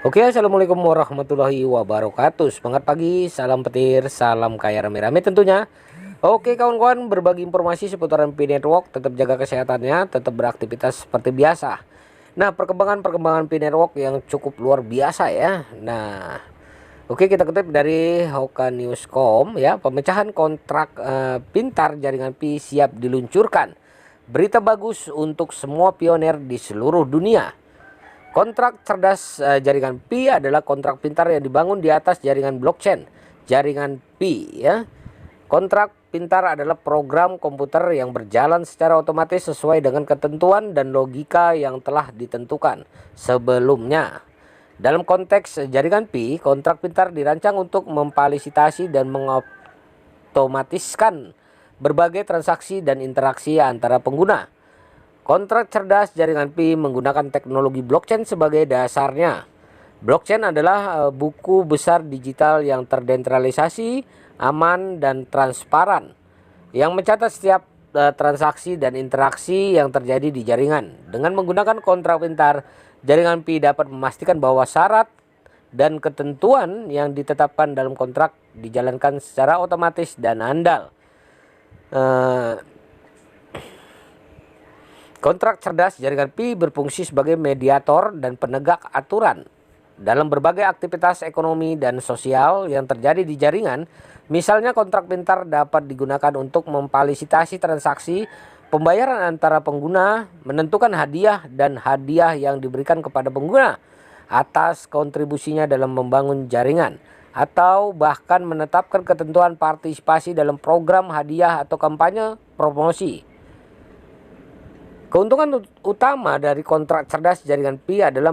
Oke, assalamualaikum warahmatullahi wabarakatuh. Semangat pagi, salam petir, salam kaya rame-rame tentunya. Oke kawan-kawan, berbagi informasi seputaran Pi Network, tetap jaga kesehatannya, tetap beraktivitas seperti biasa. Nah, perkembangan Pi Network yang cukup luar biasa ya. Nah, oke, kita kutip dari Hoka Newscom ya, pemecahan kontrak pintar jaringan Pi siap diluncurkan. Berita bagus untuk semua pionir di seluruh dunia. Kontrak cerdas jaringan Pi adalah kontrak pintar yang dibangun di atas jaringan blockchain, jaringan Pi ya. Kontrak pintar adalah program komputer yang berjalan secara otomatis sesuai dengan ketentuan dan logika yang telah ditentukan sebelumnya. Dalam konteks jaringan Pi, kontrak pintar dirancang untuk memfasilitasi dan mengotomatiskan berbagai transaksi dan interaksi antara pengguna. Kontrak cerdas jaringan Pi menggunakan teknologi blockchain sebagai dasarnya. Blockchain adalah buku besar digital yang terdesentralisasi, aman, dan transparan, yang mencatat setiap transaksi dan interaksi yang terjadi di jaringan. Dengan menggunakan kontrak pintar, jaringan Pi dapat memastikan bahwa syarat dan ketentuan yang ditetapkan dalam kontrak dijalankan secara otomatis dan andal. Kontrak cerdas jaringan Pi berfungsi sebagai mediator dan penegak aturan dalam berbagai aktivitas ekonomi dan sosial yang terjadi di jaringan. Misalnya, kontrak pintar dapat digunakan untuk memfasilitasi transaksi pembayaran antara pengguna, menentukan hadiah dan hadiah yang diberikan kepada pengguna atas kontribusinya dalam membangun jaringan, atau bahkan menetapkan ketentuan partisipasi dalam program hadiah atau kampanye promosi. Keuntungan utama dari kontrak cerdas jaringan Pi adalah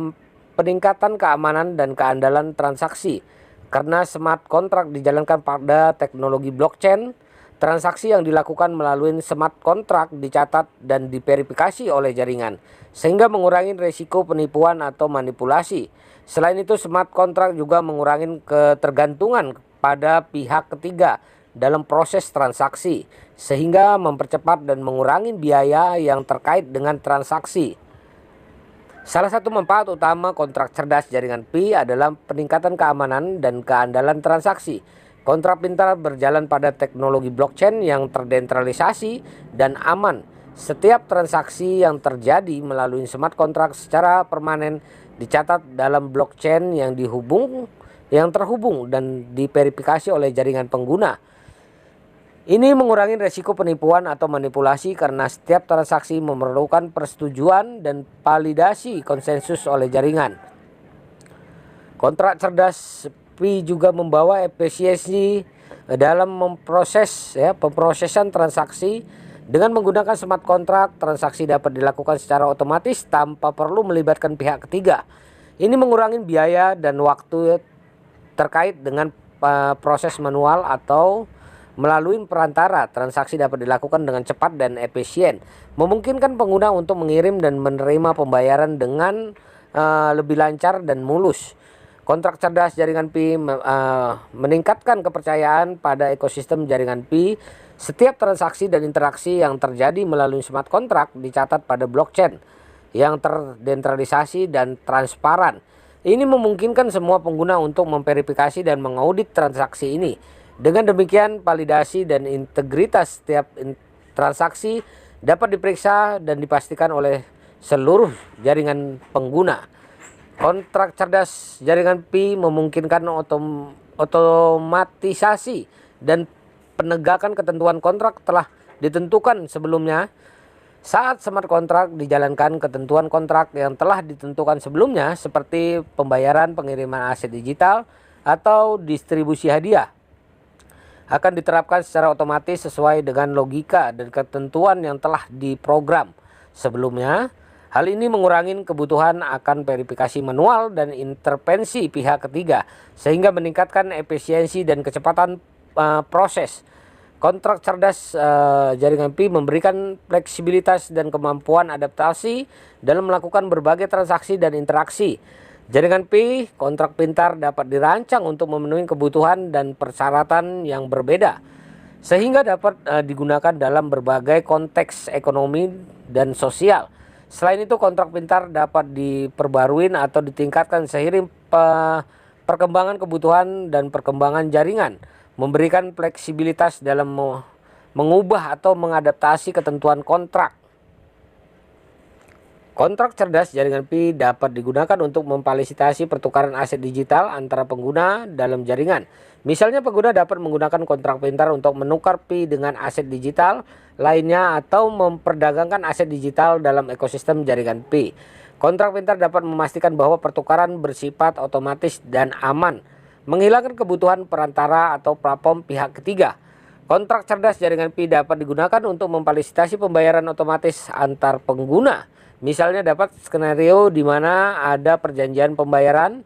peningkatan keamanan dan keandalan transaksi. Karena smart kontrak dijalankan pada teknologi blockchain, transaksi yang dilakukan melalui smart kontrak dicatat dan diverifikasi oleh jaringan, sehingga mengurangi risiko penipuan atau manipulasi. Selain itu, smart kontrak juga mengurangi ketergantungan pada pihak ketiga dalam proses transaksi, sehingga mempercepat dan mengurangi biaya yang terkait dengan transaksi. Salah satu manfaat utama kontrak cerdas jaringan Pi adalah peningkatan keamanan dan keandalan transaksi. Kontrak pintar berjalan pada teknologi blockchain yang terdesentralisasi dan aman. Setiap transaksi yang terjadi melalui smart kontrak secara permanen dicatat dalam blockchain yang terhubung dan diverifikasi oleh jaringan pengguna. Ini mengurangi resiko penipuan atau manipulasi karena setiap transaksi memerlukan persetujuan dan validasi konsensus oleh jaringan. Kontrak cerdas Pi juga membawa efisiensi dalam pemrosesan transaksi. Dengan menggunakan smart kontrak, transaksi dapat dilakukan secara otomatis tanpa perlu melibatkan pihak ketiga. Ini mengurangi biaya dan waktu terkait dengan proses manual atau melalui perantara. Transaksi dapat dilakukan dengan cepat dan efisien, memungkinkan pengguna untuk mengirim dan menerima pembayaran dengan lebih lancar dan mulus. Kontrak cerdas jaringan Pi meningkatkan kepercayaan pada ekosistem jaringan Pi. Setiap transaksi dan interaksi yang terjadi melalui smart kontrak dicatat pada blockchain yang terdesentralisasi dan transparan. Ini memungkinkan semua pengguna untuk memverifikasi dan mengaudit transaksi ini. Dengan demikian, validasi dan integritas setiap transaksi dapat diperiksa dan dipastikan oleh seluruh jaringan pengguna. Kontrak cerdas jaringan Pi memungkinkan otomatisasi dan penegakan ketentuan kontrak telah ditentukan sebelumnya. Saat smart kontrak dijalankan, ketentuan kontrak yang telah ditentukan sebelumnya seperti pembayaran, pengiriman aset digital, atau distribusi hadiah akan diterapkan secara otomatis sesuai dengan logika dan ketentuan yang telah diprogram sebelumnya. Hal ini mengurangi kebutuhan akan verifikasi manual dan intervensi pihak ketiga, sehingga meningkatkan efisiensi dan kecepatan proses. Kontrak cerdas jaringan Pi memberikan fleksibilitas dan kemampuan adaptasi dalam melakukan berbagai transaksi dan interaksi. Jaringan Pi kontrak pintar dapat dirancang untuk memenuhi kebutuhan dan persyaratan yang berbeda, sehingga dapat digunakan dalam berbagai konteks ekonomi dan sosial. Selain itu, kontrak pintar dapat diperbarui atau ditingkatkan seiring perkembangan kebutuhan dan perkembangan jaringan, memberikan fleksibilitas dalam mengubah atau mengadaptasi ketentuan kontrak. Kontrak cerdas jaringan Pi dapat digunakan untuk memfasilitasi pertukaran aset digital antara pengguna dalam jaringan. Misalnya, pengguna dapat menggunakan kontrak pintar untuk menukar Pi dengan aset digital lainnya atau memperdagangkan aset digital dalam ekosistem jaringan Pi. Kontrak pintar dapat memastikan bahwa pertukaran bersifat otomatis dan aman, menghilangkan kebutuhan perantara atau platform pihak ketiga. Kontrak cerdas jaringan Pi dapat digunakan untuk memfasilitasi pembayaran otomatis antar pengguna. Misalnya, dapat skenario di mana ada perjanjian pembayaran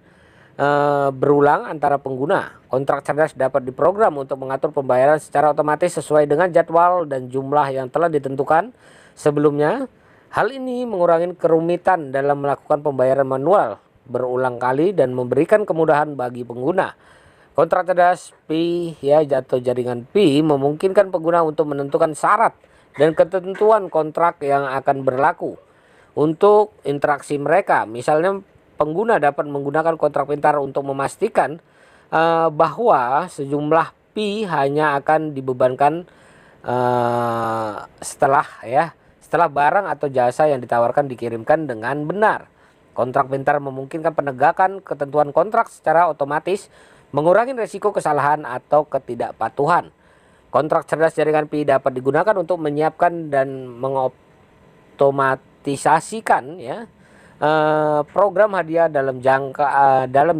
berulang antara pengguna. Kontrak cerdas dapat diprogram untuk mengatur pembayaran secara otomatis sesuai dengan jadwal dan jumlah yang telah ditentukan sebelumnya. Hal ini mengurangi kerumitan dalam melakukan pembayaran manual berulang kali dan memberikan kemudahan bagi pengguna. Kontrak cerdas Pi atau jaringan Pi memungkinkan pengguna untuk menentukan syarat dan ketentuan kontrak yang akan berlaku untuk interaksi mereka. Misalnya, pengguna dapat menggunakan kontrak pintar untuk memastikan bahwa sejumlah Pi hanya akan dibebankan setelah barang atau jasa yang ditawarkan dikirimkan dengan benar. Kontrak pintar memungkinkan penegakan ketentuan kontrak secara otomatis, mengurangi risiko kesalahan atau ketidakpatuhan. Kontrak cerdas jaringan Pi dapat digunakan untuk menyiapkan dan mengoptimalisasikan program hadiah dalam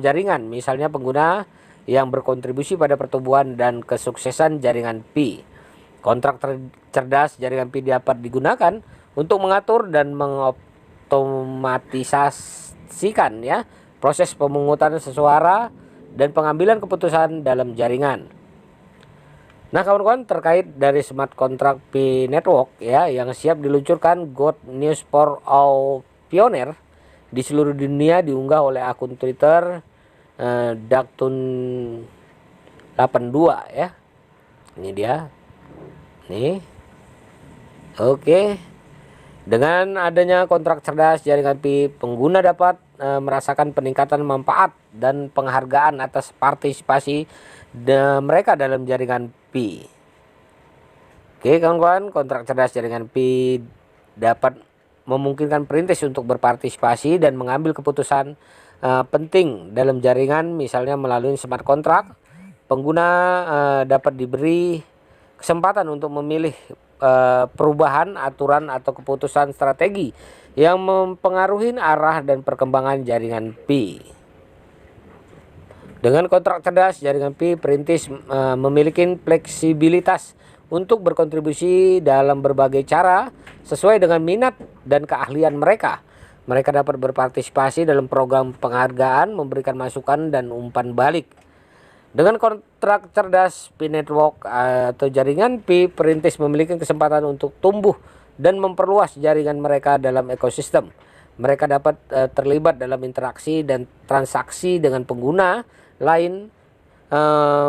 jaringan. Misalnya, pengguna yang berkontribusi pada pertumbuhan dan kesuksesan jaringan Pi. Kontrak cerdas jaringan Pi dapat digunakan untuk mengatur dan mengoptimalisasikan proses pemungutan suara dan pengambilan keputusan dalam jaringan. Nah, kawan-kawan, terkait dari smart contract Pi Network yang siap diluncurkan, good news for all pioneer di seluruh dunia, diunggah oleh akun Twitter Daktun82 ya. Ini dia. Nih. Oke. Dengan adanya kontrak cerdas jaringan Pi, pengguna dapat merasakan peningkatan manfaat dan penghargaan atas partisipasi mereka dalam jaringan Pi. Oke, kawan-kawan, kontrak cerdas jaringan Pi dapat memungkinkan perintis untuk berpartisipasi dan mengambil keputusan penting dalam jaringan. Misalnya, melalui smart contract, pengguna dapat diberi kesempatan untuk memilih perubahan aturan atau keputusan strategi yang mempengaruhi arah dan perkembangan jaringan Pi. Dengan kontrak cerdas jaringan Pi, perintis memiliki fleksibilitas untuk berkontribusi dalam berbagai cara sesuai dengan minat dan keahlian mereka. Mereka dapat berpartisipasi dalam program penghargaan, memberikan masukan dan umpan balik. Dengan kontrak cerdas Pi Network atau jaringan Pi, perintis memiliki kesempatan untuk tumbuh dan memperluas jaringan mereka dalam ekosistem. Mereka dapat terlibat dalam interaksi dan transaksi dengan pengguna lain,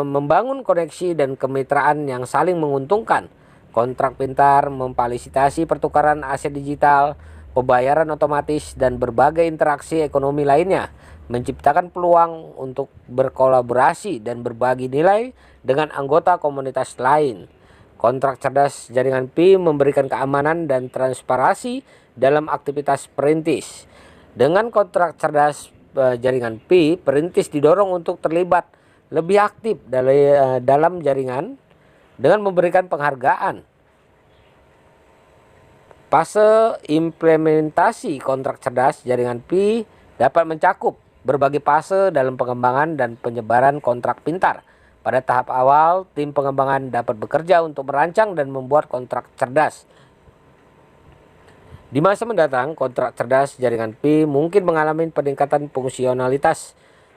membangun koneksi dan kemitraan yang saling menguntungkan. Kontrak pintar memfasilitasi pertukaran aset digital, pembayaran otomatis, dan berbagai interaksi ekonomi lainnya, menciptakan peluang untuk berkolaborasi dan berbagi nilai dengan anggota komunitas lain. Kontrak cerdas jaringan Pi memberikan keamanan dan transparansi dalam aktivitas perintis. Dengan kontrak cerdas jaringan Pi, perintis didorong untuk terlibat lebih aktif dalam jaringan dengan memberikan penghargaan. Fase implementasi kontrak cerdas jaringan Pi dapat mencakup berbagai fase dalam pengembangan dan penyebaran kontrak pintar. Pada tahap awal, tim pengembangan dapat bekerja untuk merancang dan membuat kontrak cerdas. Di masa mendatang, kontrak cerdas jaringan Pi mungkin mengalami peningkatan fungsionalitas.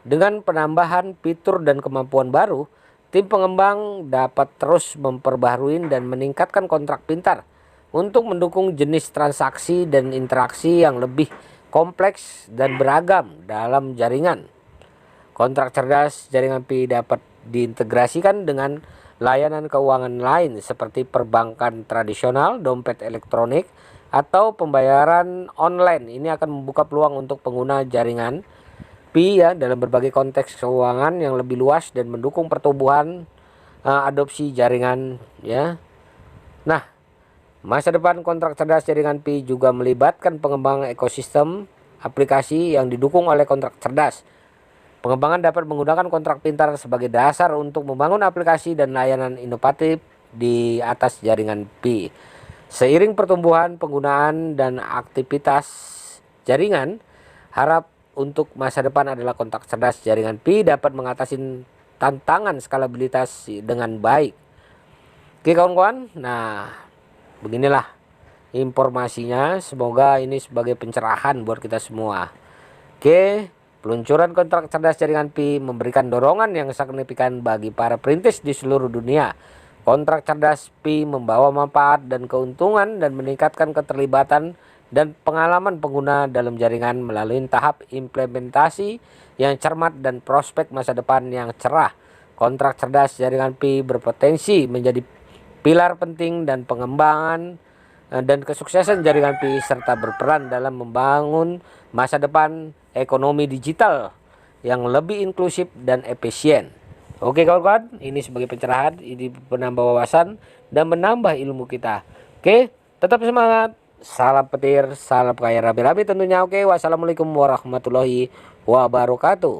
Dengan penambahan fitur dan kemampuan baru, tim pengembang dapat terus memperbaharui dan meningkatkan kontrak pintar untuk mendukung jenis transaksi dan interaksi yang lebih kompleks dan beragam dalam jaringan. Kontrak cerdas jaringan Pi dapat diintegrasikan dengan layanan keuangan lain seperti perbankan tradisional, dompet elektronik, atau pembayaran online. Ini akan membuka peluang untuk pengguna jaringan Pi ya dalam berbagai konteks keuangan yang lebih luas dan mendukung pertumbuhan adopsi jaringan ya. Nah, masa depan kontrak cerdas jaringan Pi juga melibatkan pengembangan ekosistem aplikasi yang didukung oleh kontrak cerdas. Pengembangan dapat menggunakan kontrak pintar sebagai dasar untuk membangun aplikasi dan layanan inovatif di atas jaringan Pi. Seiring pertumbuhan penggunaan dan aktivitas jaringan, harap untuk masa depan adalah kontrak cerdas jaringan Pi dapat mengatasi tantangan skalabilitas dengan baik. Oke kawan-kawan, nah beginilah informasinya. Semoga ini sebagai pencerahan buat kita semua. Oke, peluncuran kontrak cerdas jaringan Pi memberikan dorongan yang signifikan bagi para perintis di seluruh dunia. Kontrak cerdas Pi membawa manfaat dan keuntungan dan meningkatkan keterlibatan dan pengalaman pengguna dalam jaringan melalui tahap implementasi yang cermat dan prospek masa depan yang cerah. Kontrak cerdas jaringan Pi berpotensi menjadi pilar penting dan pengembangan dan kesuksesan jaringan Pi serta berperan dalam membangun masa depan ekonomi digital yang lebih inklusif dan efisien. Oke kawan-kawan, ini sebagai pencerahan, ini menambah wawasan dan menambah ilmu kita. Oke, tetap semangat. Salam petir, salam kaya rabi-rabi tentunya. Oke, wassalamualaikum warahmatullahi wabarakatuh.